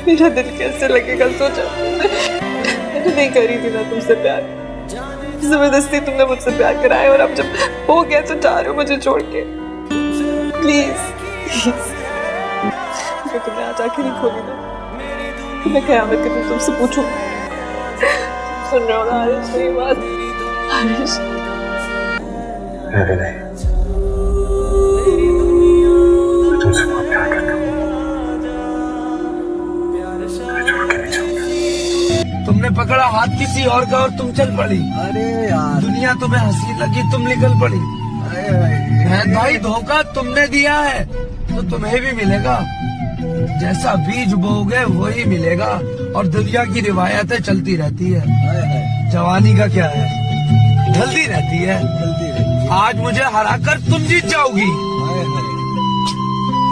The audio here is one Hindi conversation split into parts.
मेरा दिल कैसे लगेगा सोचा। मैंने नहीं करी थी ना तुमसे प्यार, जबरदस्ती तुमने मुझसे प्यार कराया, और अब जब हो गया तो जा रहे हो मुझे छोड़ के। प्लीज तुमने आज आंखें नहीं खोली ना, तो मैं क़यामत के दिन तुमसे पूछूं, सुन रहे हो ना आरिश मेरी बात? आरिश नहीं, मैं तुमसे बहुत प्यार करता हूँ, मैं छोड़ के नहीं जाऊंगा। तुमने पकड़ा हाथ किसी और का और तुम चल पड़ी। अरे यार, दुनिया तुम्हें हंसी लगी, तुम निकल पड़ी। बहन भाई, धोखा तुमने दिया है तो तुम्हें भी मिलेगा। जैसा बीज बोओगे वही मिलेगा। और दुनिया की रिवायतें चलती रहती है, जवानी का क्या है, ढलती रहती है। आज मुझे हराकर तुम जीत जाओगी,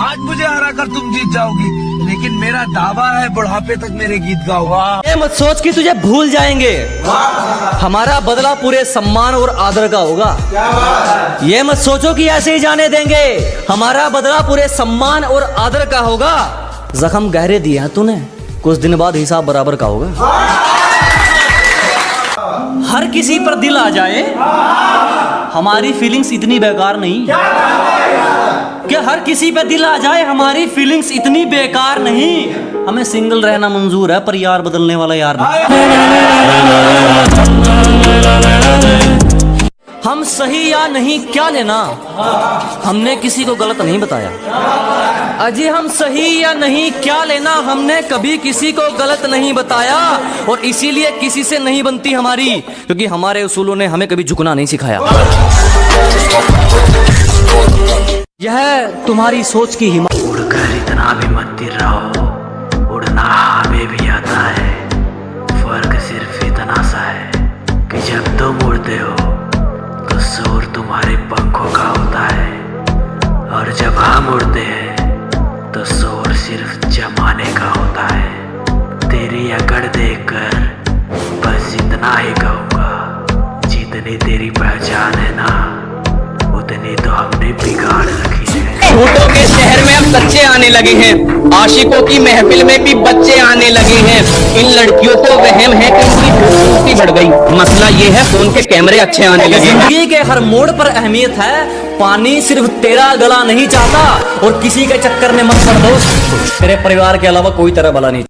आज मुझे हराकर तुम जीत जाओगी, लेकिन मेरा दावा है बुढ़ापे तक मेरे गीत गाओगे। ये मत सोच कि तुझे भूल जाएंगे, हमारा बदला पूरे सम्मान और आदर का होगा। ये मत सोचो कि ऐसे ही जाने देंगे, हमारा बदला पूरे सम्मान और आदर का होगा। जख्म गहरे दिए हैं तूने, कुछ दिन बाद हिसाब बराबर का होगा। हर किसी पर दिल आ जाए, हमारी फीलिंग्स इतनी बेकार नहीं। कि हर किसी पे दिल आ जाए, हमारी फीलिंग्स इतनी बेकार नहीं। हमें सिंगल रहना मंजूर है, पर यार बदलने वाला यार नहीं। हम सही या नहीं क्या लेना, हमने किसी को गलत नहीं बताया। अजी हम सही या नहीं क्या लेना, हमने कभी किसी को गलत नहीं बताया। और इसीलिए किसी से नहीं बनती हमारी, क्योंकि हमारे उसूलों ने हमें कभी झुकना नहीं सिखाया। यह तुम्हारी सोच की हिम्मत। उड़कर इतना भी मत गिर रहो, उड़ना हमें भी आता है। फर्क सिर्फ इतना सा है कि जब तुम उड़ते हो तो शोर तुम्हारे पंखों का होता है, और जब हम उड़ते हैं तो शोर सिर्फ जमाने का होता है। तेरी अकड़ देखकर बस इतना ही कहूँगा, जितनी तेरी पहचान है ना, उतनी तो हमने बिगाड़ रखी है। झूठों के शहर में अब सच्चे आने लगे हैं, आशिकों की महफिल में भी बच्चे आने लगे हैं। इन लड़कियों को वहम है कि उनकी खूबसूरती बढ़ गई, मसला ये है फोन के कैमरे अच्छे आने लगे। जिंदगी के हर मोड़ पर अहमियत है, पानी सिर्फ तेरा गला नहीं चाहता। और किसी के चक्कर में मत पड़ दोस्त, तेरे परिवार के अलावा कोई तेरा भला नहीं।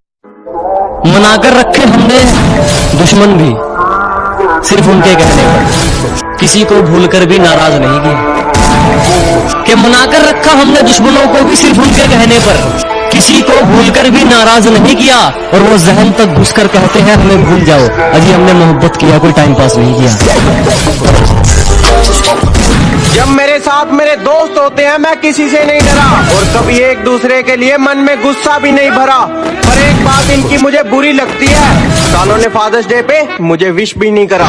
मनाकर रखे हमने दुश्मन भी सिर्फ उनके कहने पर, किसी को भूलकर भी नाराज नहीं किया। कि मनाकर रखा हमने दुश्मनों को भी सिर्फ उनके कहने पर, किसी को भूलकर भी नाराज नहीं किया। और वो जहन तक घुसकर कहते हैं हमें भूल जाओ, अजी हमने मोहब्बत किया, कोई टाइम पास नहीं किया। जब मेरे साथ मेरे दोस्त होते हैं मैं किसी से नहीं डरा, और कभी एक दूसरे के लिए मन में गुस्सा भी नहीं भरा। पर एक बात इनकी मुझे बुरी लगती है, सालों ने फादर्स डे पे मुझे विश भी नहीं करा।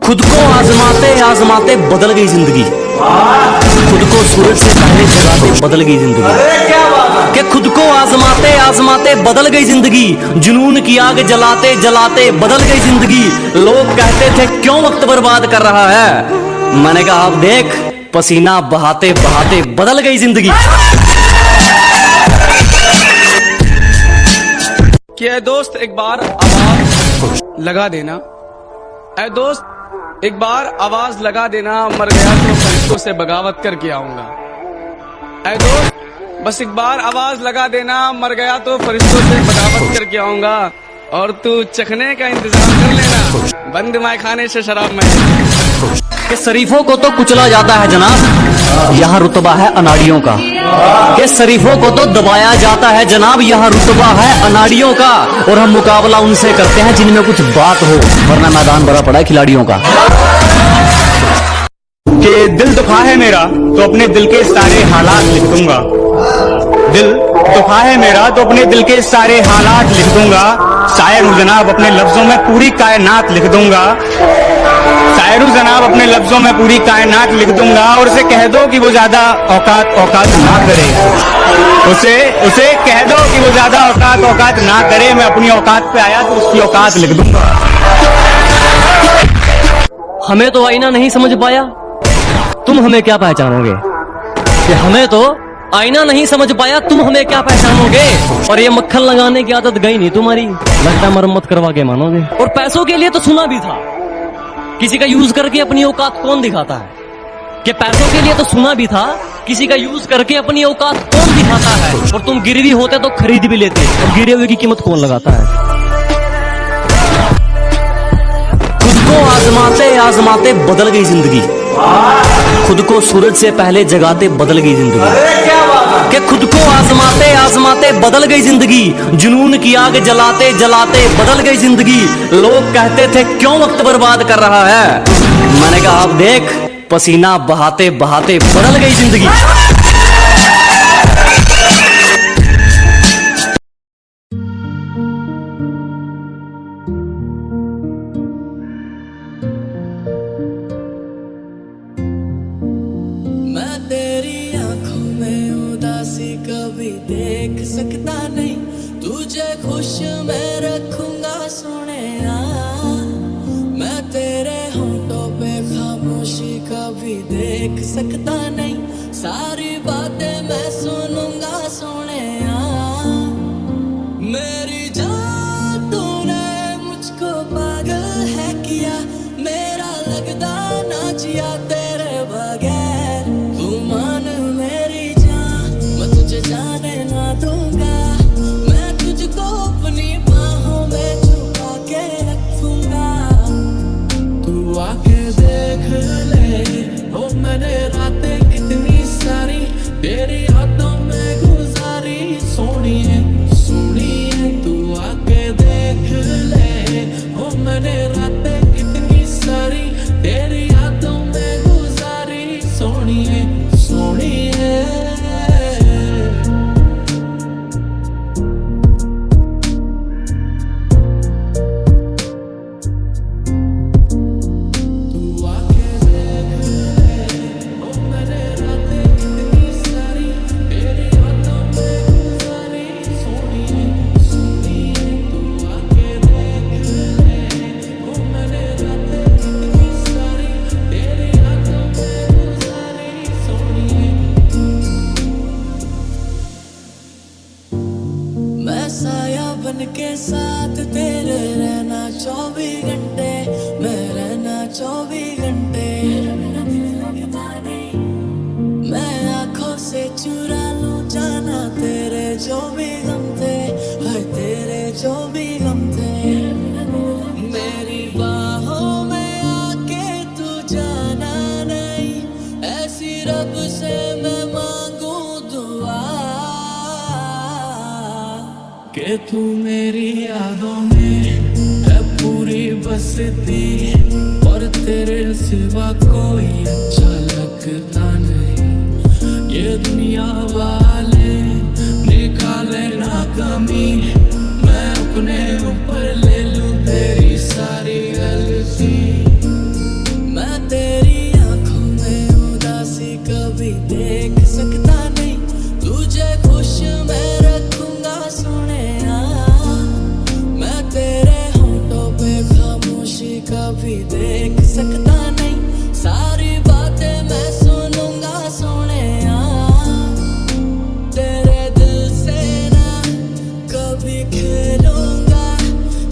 खुद को आजमाते आजमाते बदल गई जिंदगी, खुद को सूरज से पहले जगाते बदल गई जिंदगी। कि खुद को आजमाते आजमाते बदल गई जिंदगी, जुनून की आग जलाते जलाते बदल गई जिंदगी। लोग कहते थे क्यों वक्त बर्बाद कर रहा है, मैंने कहा आप देख, पसीना बहाते बहाते बदल गई जिंदगी। कि दोस्त एक बार आवाज लगा देना, ऐ दोस्त एक बार आवाज लगा देना, मर गया तो फरिश्तों से बगावत करके आऊंगा। ऐ दोस्त बस एक बार आवाज लगा देना, मर गया तो फरिश्तों से बगावत करके आऊंगा। और तू चखने का इंतजाम कर लेना, बंद माय खाने से शराब में। कि शरीफों को तो कुचला जाता है जनाब, यहाँ रुतबा है अनाड़ियों का। कि शरीफों को तो दबाया जाता है जनाब, यहाँ रुतबा है अनाड़ियों का। और हम मुकाबला उनसे करते हैं जिनमें कुछ बात हो, वरना मैदान भरा पड़ा है खिलाड़ियों का। कि दिल दुखा है मेरा तो अपने दिल के सारे हालात लिख दूंगा, दिल दुखा है मेरा तो अपने दिल के सारे हालात लिख दूंगा। शायर हूँ जनाब, अपने लफ्जों में पूरी कायनात लिख दूंगा। शायर हूँ जनाब, अपने लफ्जों में पूरी कायनात लिख दूंगा। और उसे कह दो कि वो ज्यादा औकात ना करे, उसे कह दो कि वो ज्यादा औकात ना करे। मैं अपनी औकात पे आया तो उसकी औकात लिख दूंगा। हमें तो आईना नहीं समझ पाया, तुम हमें क्या पहचानोगे। कि हमें तो आईना नहीं समझ पाया, तुम हमें क्या पहचानोगे? और ये मक्खन लगाने की आदत गई नहीं तुम्हारी, लगता मरम्मत करवा के मानोगे। और पैसों के लिए तो सुना भी था, किसी का यूज करके अपनी औकात कौन दिखाता है? कि पैसों के लिए तो सुना भी था, किसी का यूज करके अपनी औकात कौन दिखाता है? और तुम गिरवी होते तो खरीद भी लेते, और गिरे हुए की कीमत कौन लगाता है? खुद को आजमाते आजमाते बदल गई जिंदगी, खुद को सूरज से पहले जगाते बदल गई जिंदगी। कि खुद को आजमाते आजमाते बदल गई जिंदगी, जुनून की आग जलाते जलाते बदल गई जिंदगी। लोग कहते थे क्यों वक्त बर्बाद कर रहा है, मैंने कहा आप देख, पसीना बहाते बहाते बदल गई जिंदगी। मैं तेरी आंखों में उदासी कभी देख सकता नहीं, तुझे खुश मैं रखूंगा सोनिया। मैं तेरे होंठों पे खामोशी कभी देख सकता नहीं, सारी बातें मैं सुनूंगा सोनिया। मेरी जान तूने मुझको पागल है किया, मेरा लगदा ना जिया तेरे बगैर। तू मान मेरी जान, मैं तुझे जाने ना दूंगा, मैं तुझको अपनी बाहों में छुपा के रखूंगा। तू आके देख ले, ओ मैंने रातें कितनी सारी तेरी यादों में गुजारी। सोनिए सोनिए तू आके देख ले, ओ मैंने रातें कितनी सारी तेरी यादों में गुजारी। सोनिए सोनिए मैं साया बन के साथ तेरे रहना 24 घंटे, मैं रहना 24 घंटे। मैं आंखों से चुरा लूं जाना तेरे जो भी गम थे, हाय तेरे जो भी गम थे। मेरी बाहों में आके तू जाना नहीं, ऐसी रब से मैं मांगू दुआ कि तू मेरी यादों में है पूरी बसती, और तेरे सिवा कोई अच्छा लगता नहीं। ये दुनिया वाले निकाले ना कमी, मैं अपने ऊपर ले लूं तेरी सारी गलती। मैं तेरी आंखों में उदासी कभी देख सकता नहीं, तुझे खुश मैं रखूंगा सोनिया। मैं तेरे होंठों पे खामोशी कभी देख सकता नहीं, सारी बातें मैं सुनूंगा सोनिया। तेरे दिल से ना कभी खेलूंगा,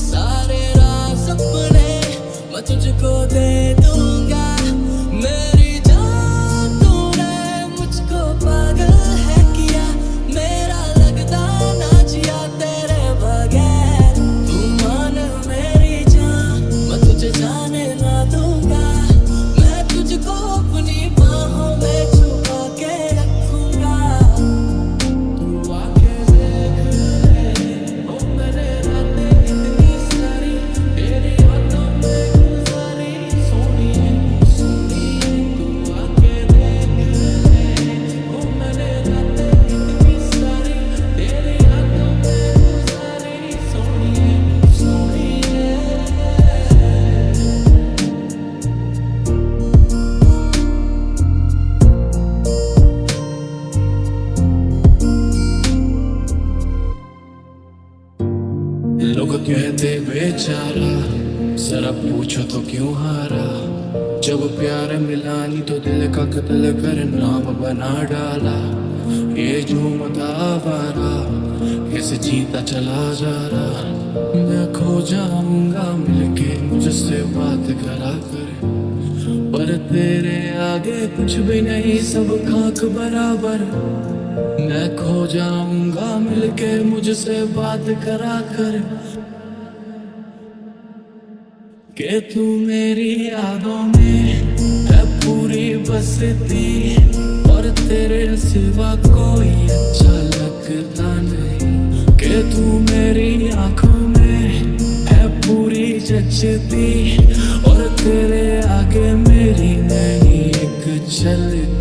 सारे राज अपने मैं तुझको दे दूंगा। मेरी जान तूने मुझको पागल है किया, मेरा लगदा ना जिया तेरे बगैर। तू मान मेरी जान, मैं तुझे जाने ना दूंगा, मैं तुझको अपनी बाहों में छुपा के रखूंगा। तू आके देख ले, ओ मैंने रातें कितनी सारी तेरी यादों में गुजारी। सोनिए सोनिए तू आके देख ले, ओ मैंने रातें कितनी सारी तेरी यादों में गुजारी। सोनिए सोनिए लोग कहते बेचारा, जरा पूछो तो क्यों हारा। जब प्यार मिला नहीं तो दिल का कत्ल कर नाम बना डाला। ये जो मतावारा कैसे जीता चला जा रहा, मैं खो जाऊंगा मिलके मुझसे बात करा कर, पर तेरे आगे कुछ भी नहीं सब खाक बराबर, मैं खो जाऊंगा मिलके मुझसे बात करा कर, के तू मेरी यादों में है पूरी बसती, और तेरे सिवा कोई अच्छा लगता नहीं, के तू मेरी आंखों में है पूरी जचती, और तेरे आगे मेरी नहीं एक चलती।